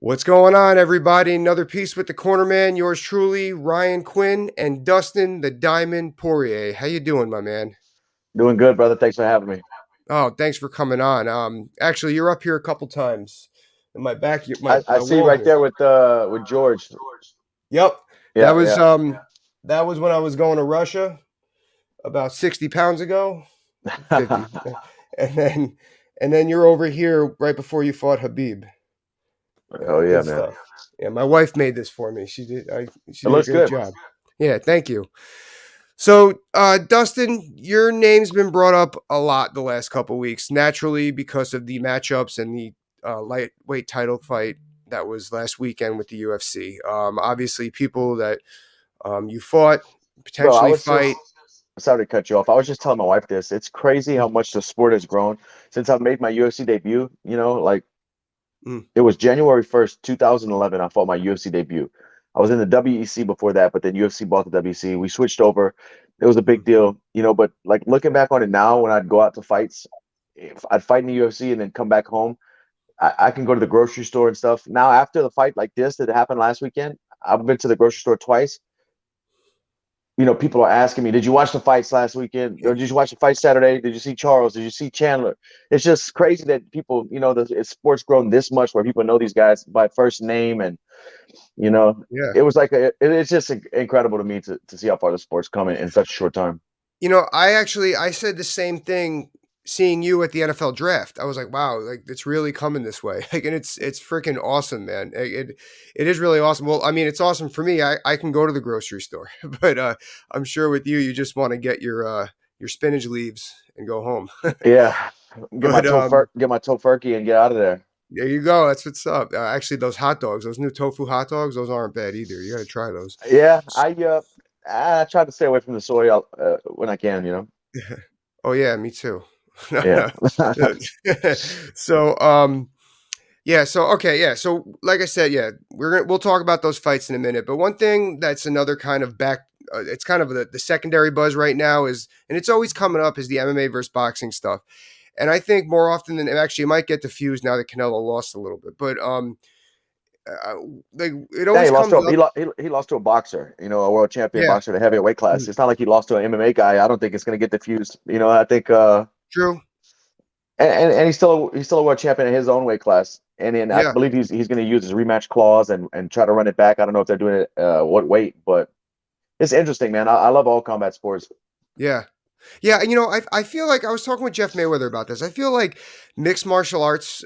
What's going on, everybody? Another piece with the cornerman. Yours truly, Ryan Quinn and Dustin the Diamond Poirier. How you doing, my man? Doing good, brother. Thanks for having me. Oh, thanks for coming on. Actually, you're up here a couple times in my back, my I my see wall right here. there with George. Yep, that Yeah, was yeah. um, that was when I was going to Russia about 60 pounds ago, 50, and then you're over here right before you fought Habib. Oh yeah, Good man. stuff. Yeah, my wife made this for me. She It did a looks great good. job. Yeah, thank you. So, Dustin, your name's been brought up a lot the last couple weeks, naturally because of the matchups and the lightweight title fight that was last weekend with the UFC. Obviously, people that you fought Bro, I potentially was fight. just sorry to cut you off. I was just telling my wife this. It's crazy how much the sport has grown since I've made my UFC debut. Like Mm, it was January 1st, 2011. I fought my UFC debut. I was in the WEC before that, but then UFC bought the WEC. We switched over. It was a big mm, deal. But like looking back on it now, when I'd go out to fights, if I'd fight in the UFC and then come back home, I can go to the grocery store and stuff. Now, after the fight like this that happened last weekend, I've been to the grocery store twice. People are asking me, "Did you watch the fights last weekend? Or did you watch the fight Saturday? Did you see Charles? Did you see Chandler?" It's just crazy that people, sports grown this much where people know these guys by first name, and you know, yeah. it was like it's just incredible to me to see how far the sport's coming in such a short time. I said the same thing seeing you at the NFL draft. I was like, wow, like it's really coming this way. Like, and it's freaking awesome, man. It is really awesome. Well, I mean, it's awesome for me. I can go to the grocery store, but I'm sure with you, you just want to get your spinach leaves and go home. Yeah, But get my tofurkey and get out of there. there you go. That's what's up. Actually, those hot dogs, those new tofu hot dogs, those aren't bad either. You got to try those. Yeah, I try to stay away from the soy when I can. Oh yeah, me too. Yeah. So yeah, so okay, yeah. So like I said, yeah, we'll talk about those fights in a minute. But one thing that's another kind of it's kind of the secondary buzz right now is, and it's always coming up, is the MMA versus boxing stuff. And I think more often than actually, it might get diffused now that Canelo lost a little bit, but uh, like it Yeah, always comes up. he lost to a boxer, a world champion Yeah, boxer, the heavyweight weight class. mm, It's not like he lost to an MMA guy. I don't think it's going to get diffused. I think true. and he's still a world champion in his own weight class. And then I Yeah, believe he's going to use his rematch clause and try to run it back. I don't know if they're doing it what weight, but it's interesting, man. I love all combat sports. yeah. Yeah, and I feel like I was talking with Jeff Mayweather about this. I feel like mixed martial arts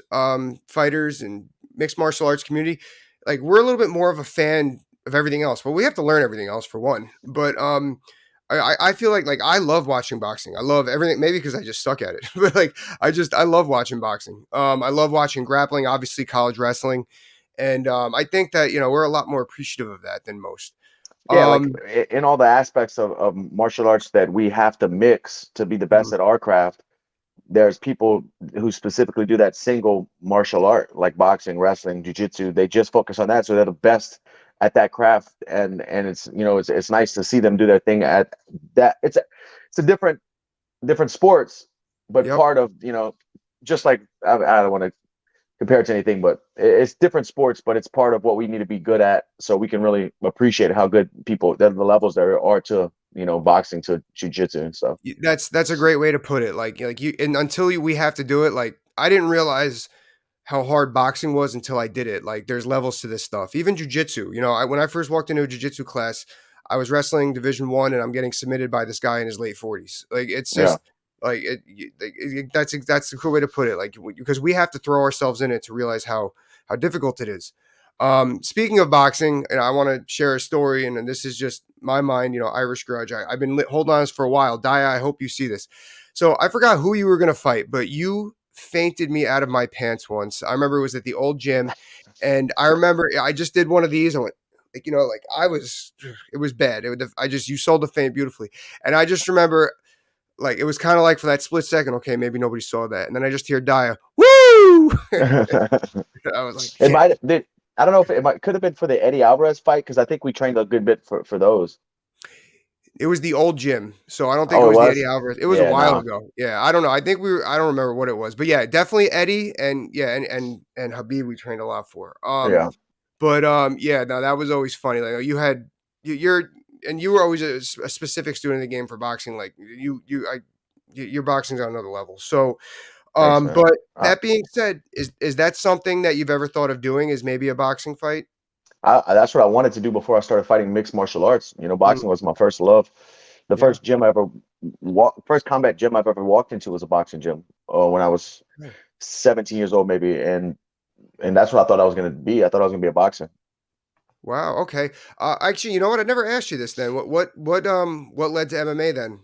fighters and mixed martial arts community, like we're a little bit more of a fan of everything else. Well, we have to learn everything else for one. But I feel like I love watching boxing. I love everything. Maybe because I just suck at it, but like I love watching boxing. I love watching grappling. Obviously, college wrestling, and I think that we're a lot more appreciative of that than most. Yeah, like Um, in all the aspects of martial arts that we have to mix to be the best mhm, at our craft. There's people who specifically do that single martial art, like boxing, wrestling, jiu-jitsu. They just focus on that, so they're the best at that craft. And it's nice to see them do their thing at that. It's a different sports, but yep. part of just like I don't want to compare it to anything, but it's different sports, but it's part of what we need to be good at, so we can really appreciate how good people the levels there are to boxing to jiu-jitsu and stuff. That's a great way to put it. Like you, and until we have to do it, like I didn't realize how hard boxing was until I did it. Like there's levels to this stuff. Even jujitsu. When I first walked into a jujitsu class, I was wrestling Division 1, and I'm getting submitted by this guy in his late 40s. Like it's Yeah. just like that's a cool way to put it. Like because we have to throw ourselves in it to realize how difficult it is. Speaking of boxing, and I want to share a story, and this is just my mind, Irish grudge. I've been holding on to this for a while. Dia, I hope you see this. So I forgot who you were going to fight, but you fainted me out of my pants once. I remember it was at the old gym, and I remember I just did one of these. I went like I was, it was bad. I just you sold the faint beautifully, and I just remember like it was kind of like for that split second. Okay, maybe nobody saw that, and then I just hear Dia, woo! I was like, It yeah. might did I don't know if it could have been for the Eddie Alvarez fight because I think we trained a good bit for those. It was the old gym, so I don't think it Oh, it was the Eddie was. Alvarez. It was a Yeah, while no. ago. Yeah, I don't know. I think we were. I don't remember what it was, but yeah, definitely Eddie and yeah, and Habib we trained a lot for. Yeah. But yeah, no, that was always funny. Like you had you're and you were always a specific student of the game for boxing. Like your boxing's on another level. So, Thanks, man. but that being said, is that something that you've ever thought of doing? Is maybe a boxing fight? That's what I wanted to do before I started fighting mixed martial arts. Boxing Mm, was my first love. The yeah. first gym I ever first combat gym I've ever walked into was a boxing gym. When I was Okay. 17 years old, maybe, and that's what I thought I was gonna be. I thought I was gonna be a boxer. Wow. Okay. Actually, you know what? I never asked you this. Then what led to MMA then?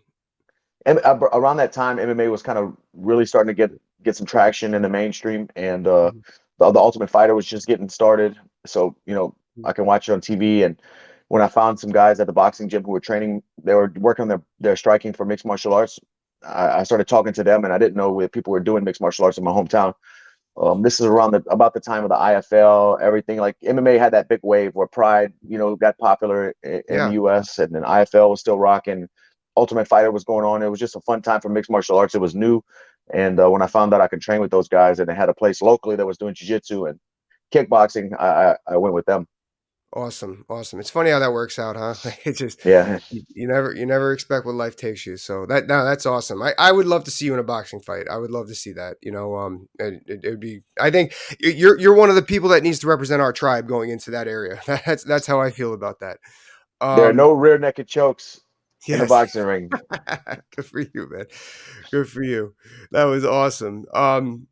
And around that time, MMA was kind of really starting to get some Yeah. traction in the mainstream, and Mhm. the Ultimate Fighter was just getting started. So Mhm. I can watch it on TV. And when I found some guys at the boxing gym who were training, they were working on their striking for mixed martial arts. I started talking to them, and I didn't know if people were doing mixed martial arts in my hometown. This is around about the time of the IFL, everything. Like MMA had that big wave where Pride, got popular in the Yeah. US, and then IFL was still rocking. Ultimate Fighter was going on. It was just a fun time for mixed martial arts. It was new. And when I found out I could train with those guys and they had a place locally that was doing jiu-jitsu and kickboxing, I went with them. Awesome. Awesome. It's funny how that works out, huh? It's just Yeah. you never expect what life takes you. So that no, that's awesome. I would love to see you in a boxing fight. I would love to see that. It would be. I think you're one of the people that needs to represent our tribe going into that area. That's how I feel about that. There are Um, no rear naked chokes in the yes. boxing ring. Good for you, man. Good for you. That was awesome.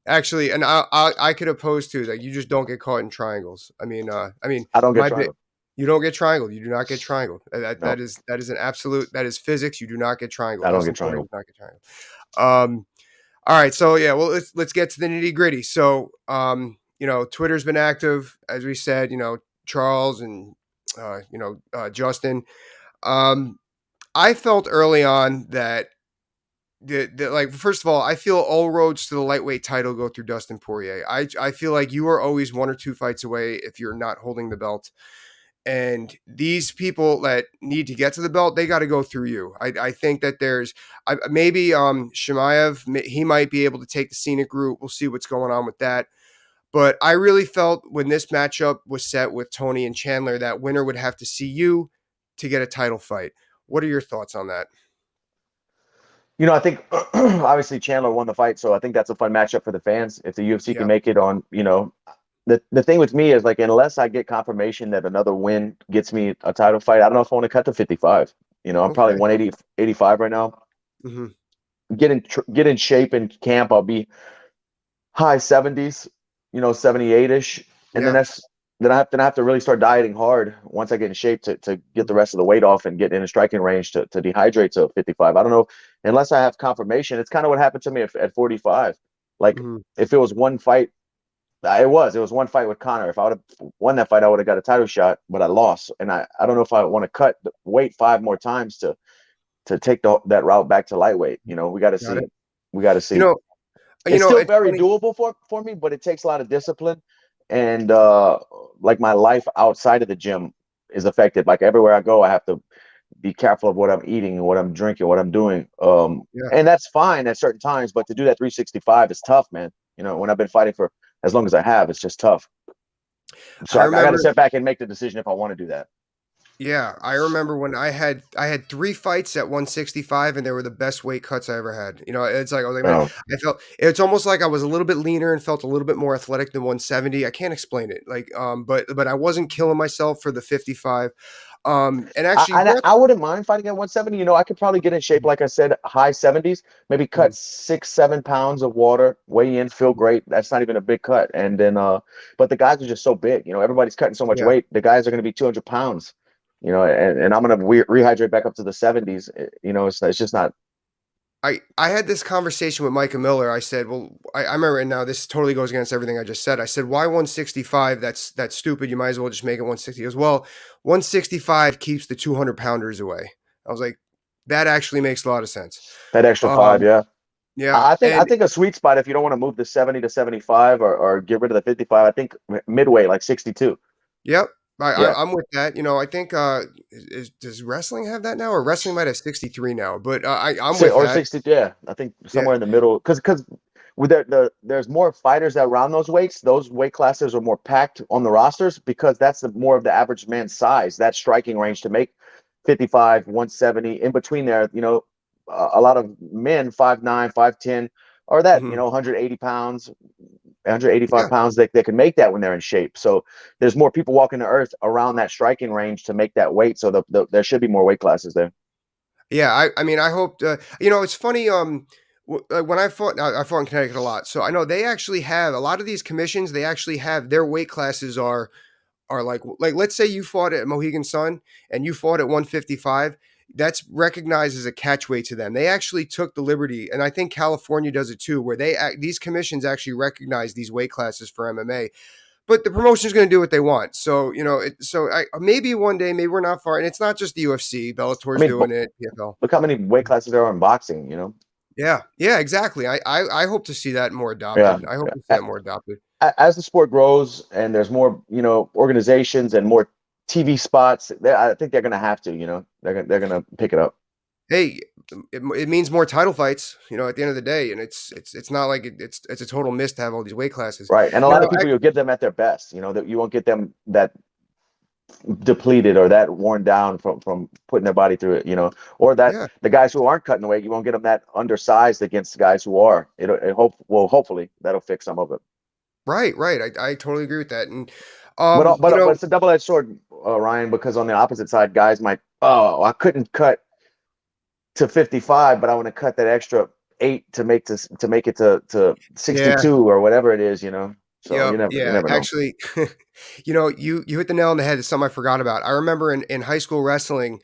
Actually, and I could oppose to that. You just don't get caught in triangles. I mean, I don't get my bit. triangle. You don't get triangled. You do not get triangled. No, That is an absolute. That is physics. You do not get triangled. I don't get Dustin Poirier triangle. does not get triangled. Um. All right. So yeah. Well, let's get to the nitty gritty. So Twitter's been active, as we said. Charles and Justin. Um. I felt early on that like first of all, I feel all roads to the lightweight title go through Dustin Poirier. I feel like you are always one or two fights away if you're not holding the belt. And these people that need to get to the belt, they got to go through you. I think that there's maybe Shemaev, he might be able to take the scenic route. We'll see what's going on with that. But I really felt when this matchup was set with Tony and Chandler, that winner would have to see you to get a title fight. What are your thoughts on that? I think obviously Chandler won the fight, so I think that's a fun matchup for the fans. If the UFC can Yeah. make it on, the thing with me is like unless I get confirmation that another win gets me a title fight, I don't know if I want to cut to 55. I'm probably Okay. 180, 85 right now. Hmm. Get in shape in camp. I'll be high 70s, 78-ish, and then Yeah. I have to really start dieting hard once I get in shape to get the Mhm. rest of the weight off and get in a striking range to dehydrate to 55. I don't know unless I have confirmation. It's kind of what happened to me at 45. Like Mhm. if it was one fight, it was one fight with Connor. If I would have won that fight, I would have got a title shot, but I lost, and I don't know if I want to cut the weight five more times to take that route back to lightweight. We got to Got see. it. We got to You see. know, It's still it's very funny. doable for me, but it takes a lot of discipline. And like my life outside of the gym is affected. Like everywhere I go, I have to be careful of what I'm eating, what I'm drinking, what I'm doing. Yeah. And that's fine at certain times, but to do that 365 is tough, man. When I've been fighting for as long as I have, it's just tough. So I I got to remember sit back and make the decision if I want to do that. yeah, I remember when I had 3 fights at 165 and they were the best weight cuts I ever had. It's like I was like, man, Um, I felt it's almost like I was a little bit leaner and felt a little bit more athletic than 170. I can't explain it. Like but I wasn't killing myself for the 55. And actually you brought I wouldn't mind fighting at 170. I could probably get in shape, like I said, high 70s, maybe cut Mhm. 6, 7 pounds of water, weigh in, feel great. That's not even a big cut. And then, but the guys are just so big. Everybody's cutting so much Yeah. weight. The guys are going to be 200 pounds, and I'm going to rehydrate back up to the 70s. It's just not. I had this conversation with Micah Miller. I said, well, I remember, and now this totally goes against everything I just said. I said, why 165? That's stupid. You might as well just make it 160. He goes, well, 165 keeps the 200 pounders away. I was like, that actually makes a lot of sense. That extra five, Um, yeah. yeah, I think a sweet spot if you don't want to move the 70 to 75 or get rid of the 55. I think midway like 62. yep, Yeah. I'm with that. I think does wrestling have that now, or wrestling might have 63 now? But I'm with Or that. 60, yeah. I think Yeah. somewhere in the middle. Because with there's more fighters that around those weights. Those weight classes are more packed on the rosters because that's more of the average man's size. That striking range to make 55, 170 in between there. A lot of men 5'9", 5'10", or that Hmm. 180 pounds, 185 Yeah. pounds. They can make that when they're in shape. So there's more people walking the earth around that striking range to make that weight. So there should be more weight classes there. Yeah, I mean, I hope. It's funny. When I fought in Connecticut a lot, so I know they actually have a lot of these commissions. They actually have their weight classes are like let's say you fought at Mohegan Sun and you fought at 155. That's recognized as a catchweight to them. They actually took the liberty, and I think California does it too, where these commissions actually recognize these weight classes for MMA. But the promotion's going to do what they want. So maybe one day, maybe we're not far. And it's not just the UFC. I Bellator's mean, doing it. PFL. look how many weight classes there are in boxing. Yeah, yeah, exactly. I hope to see that more Yeah. adopted. I hope to see that more adopted. As the sport grows and there's more, organizations and more TV spots, I think they're going to have to, they're going to pick it up. Hey, it means more title fights. At the end of the day, and it's not like it's a total miss to have all these weight classes. Right. And a lot Now, of people, you'll get them at their best, that you won't get them that depleted or that worn down from putting their body through it, or that yeah, the guys who aren't cutting weight, you won't get them that undersized against the guys who are. Hopefully that'll fix some of it. right, right. I totally agree with that. And But it's a double-edged sword, Ryan, because on the opposite side, guys might, oh, I couldn't cut to 55, but I want to cut that extra 8 to make it to yeah, 62 or whatever it is. So yep, you yeah. never know. Actually, you hit the nail on the head. It's something I forgot about. I remember in high school wrestling,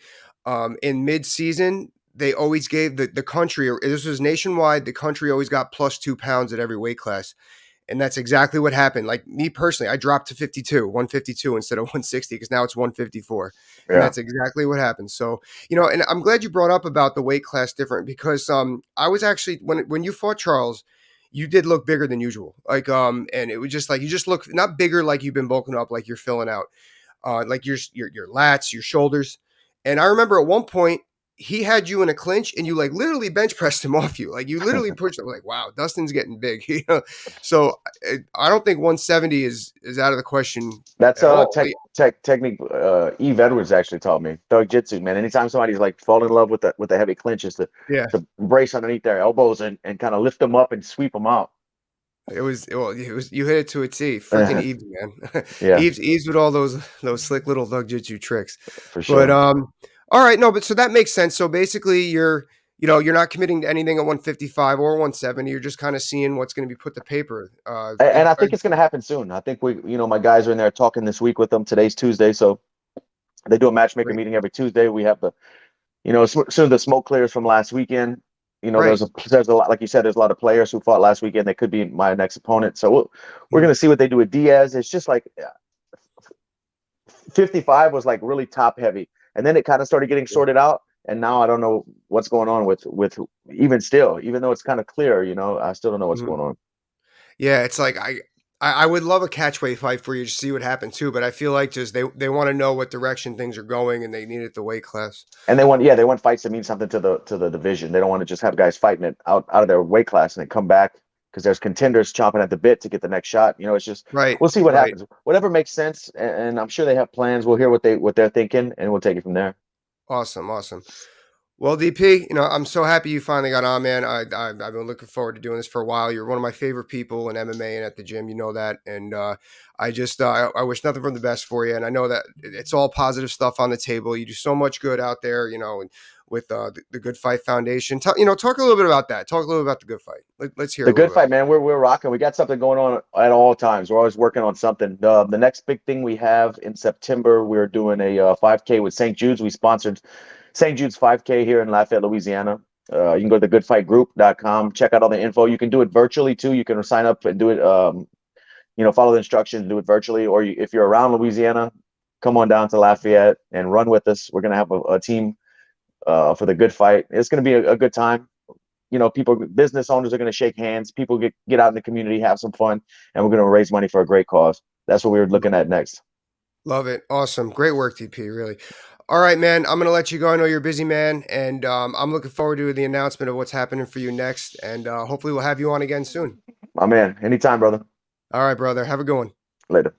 in mid season, they always gave the country. This was nationwide. The country always got plus 2 pounds at every weight class. And that's exactly what happened. Like me personally, I dropped to 152 instead of 160 because now it's 154. And Yeah. that's exactly what happened. So, and I'm glad you brought up about the weight class different because I was actually when you fought Charles, you did look bigger than usual. Like and it was just like you just look not bigger like you've been bulking up like you're filling out. Like your lats, your shoulders. And I remember at one point he had you in a clinch and you like literally bench pressed him off you. Like you literally pushed him like, wow, Dustin's getting big. So I don't think 170 is out of the question That's at all. technique. Eve Edwards actually taught me Thug Jitsu, man. Anytime somebody's like falling in love with the heavy clinch, is to Yeah, brace underneath their elbows and kind of lift them up and sweep them out. it was you hit it to a T. Freaking Eves, man. Yeah, Eves with all those slick little Thug Jitsu tricks. for But sure. all right, no, but so that makes sense. So basically, you're not committing to anything at 155 or 170. You're just kind of seeing what's going to be put to paper. And I think it's going to happen soon. I think my guys are in there talking this week with them. Today's Tuesday, so they do a matchmaker Right, meeting every Tuesday. We have as soon as the smoke clears from last weekend, right. there's a lot, like you said, there's a lot of players who fought last weekend. They could be my next opponent. So we're Mhm. going to see what they do with Diaz. It's just like 55 was like really top heavy, and then it kind of started getting Yeah. sorted out. And now I don't know what's going on with even still, even though it's kind of clear, I still don't know what's Mhm. going on. Yeah, it's like I would love a catchweight fight for you to see what happens too, but I feel like just they want to know what direction things are going and they need it the weight class. And they want fights to mean something to the division. They don't want to just have guys fighting it out of their weight class and then come back because there's contenders chomping at the bit to get the next shot. It's just Right, we'll see what right. happens. Whatever makes sense, and I'm sure they have plans. We'll hear what they're thinking, and we'll take it from there. Awesome, awesome. Well, DP, I'm so happy you finally got on, man. I've been looking forward to doing this for a while. You're one of my favorite people in MMA and at the gym. You know that, and I wish nothing but the best for you. And I know that it's all positive stuff on the table. You do so much good out there, and with the Good Fight Foundation. Talk a little bit about that. Talk a little bit about the Good Fight. Let's hear The a little good bit about fight, man. We're rocking. We got something going on at all times. We're always working on something. The next big thing we have in September, we're doing a 5K with St. Jude's. We sponsored St. Jude's 5K here in Lafayette, Louisiana. You can go to thegoodfightgroup.com, check out all the info. You can do it virtually too. You can sign up and do it. Follow the instructions, do it virtually, or if you're around Louisiana, come on down to Lafayette and run with us. We're gonna have a team for the good fight. It's gonna be a good time. People, business owners are going to shake hands. People get out in the community, have some fun, and we're going to raise money for a great cause. That's what we're it. looking at next. Love it. Awesome. Great work, TP. Really. All right, man. I'm gonna let you go. I know you're a busy man, and I'm looking forward to the announcement of what's happening for you next. And hopefully, we'll have you on again soon. My man, anytime, brother. All right, brother. Have a good one. Later.